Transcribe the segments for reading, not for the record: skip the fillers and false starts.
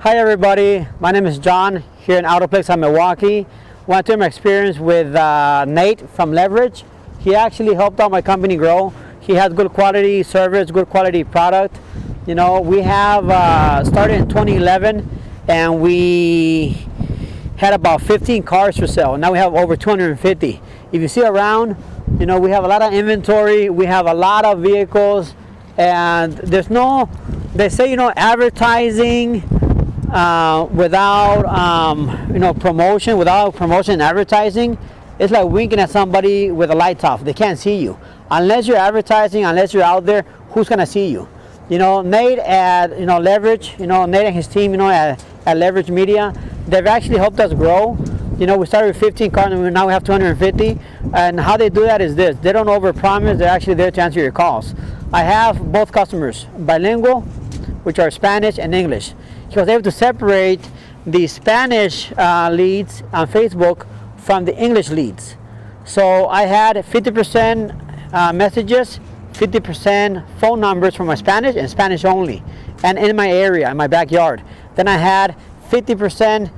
Hi everybody, my name is John here in Autoplex Milwaukee. Want to share my experience with Nate from Leverage. He actually helped out my company grow. He has good quality service, good quality product. You know, we have started in 2011 and we had about 15 cars for sale. Now we have over 250. If you see around, you know, we have a lot of inventory, we have a lot of vehicles, and there's no, they say, you know, advertising without you know, promotion, without promotion and advertising, it's like winking at somebody with the lights off. They can't see you unless you're advertising, unless you're out there. Who's gonna see you? You know, Nate at, you know, Leverage, you know, Nate and his team, you know, at Leverage Media, they've actually helped us grow. You know, we started with 15 cars and now we have 250. And how they do that is this: they don't overpromise. They're actually there to answer your calls. I have both customers, bilingual, which are Spanish and English. He was able to separate the Spanish leads on Facebook from the English leads. So I had 50% messages, 50% phone numbers from my Spanish and Spanish only, and in my area, in my backyard. Then I had 50%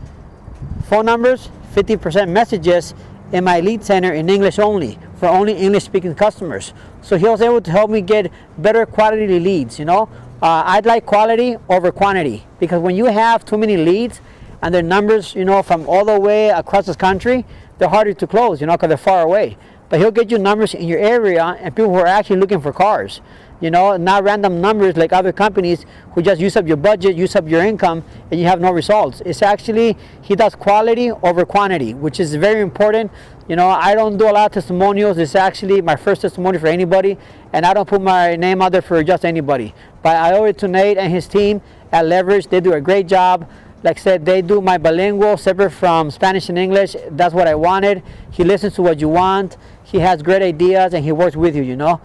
phone numbers, 50% messages in my lead center in English only, for only English speaking customers. So he was able to help me get better quality leads, you know. I'd like quality over quantity, because when you have too many leads and their numbers, you know, from all the way across this country, they're harder to close, you know, because they're far away. But he'll get you numbers in your area and people who are actually looking for cars, you know, not random numbers like other companies who just use up your budget, use up your income, and you have no results. It's actually, he does quality over quantity, which is very important. You know, I don't do a lot of testimonials. It's actually my first testimony for anybody, and I don't put my name out there for just anybody. But I owe it to Nate and his team at Leverage. They do a great job. Like I said, they do my bilingual separate from Spanish and English. That's what I wanted. He listens to what you want. He has great ideas and he works with you, you know.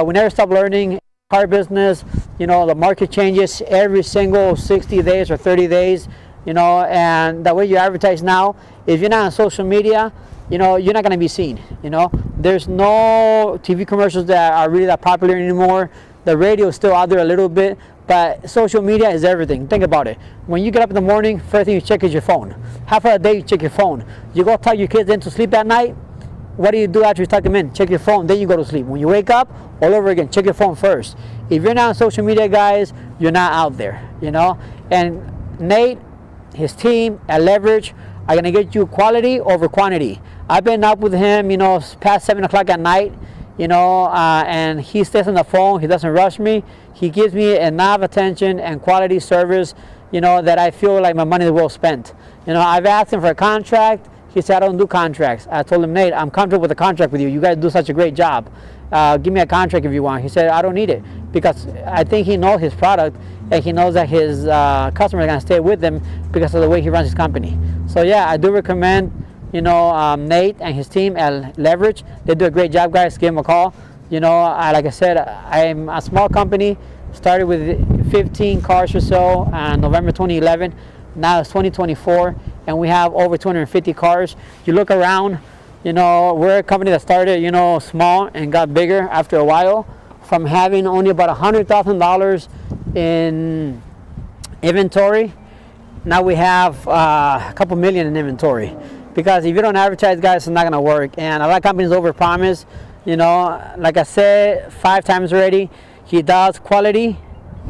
We never stop learning. Car business, you know, the market changes every single 60 days or 30 days, you know, and the way you advertise now, if you're not on social media, you know, you're not going to be seen, you know. There's no TV commercials that are really that popular anymore. The radio is still out there a little bit, but social media is everything. Think about it. When you get up in the morning, first thing you check is your phone. Half of the day you check your phone. You go tuck your kids into sleep at night. What do you do after you tuck them in? Check your phone, then you go to sleep. When you wake up, all over again, check your phone first. If you're not on social media, guys, you're not out there, you know. And Nate, his team at Leverage are gonna get you quality over quantity. I've been up with him, you know, past 7 o'clock at night, you know, and he stays on the phone. He doesn't rush me. He gives me enough attention and quality service, you know, that I feel like my money is well spent. You know, I've asked him for a contract. He said, I don't do contracts. I told him, Nate, I'm comfortable with a contract with you. You guys do such a great job. Give me a contract if you want. He said, I don't need it, because I think he knows his product and he knows that his customers are going to stay with him because of the way he runs his company. So yeah, I do recommend, you know, Nate and his team at Leverage. They do a great job, guys. Give them a call. You know, like I said, I'm a small company. Started with 15 cars or so in November 2011. Now it's 2024 and we have over 250 cars. You look around, you know, we're a company that started, you know, small and got bigger after a while, from having only about $100,000 in inventory. Now we have a couple million in inventory, because if you don't advertise, guys, it's not gonna work. And a lot of companies overpromise. You know, like I said 5 times already, he does quality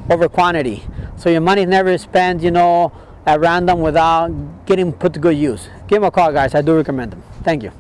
over quantity. So your money is never spent, you know, at random without getting put to good use. Give him a call, guys. I do recommend them. Thank you.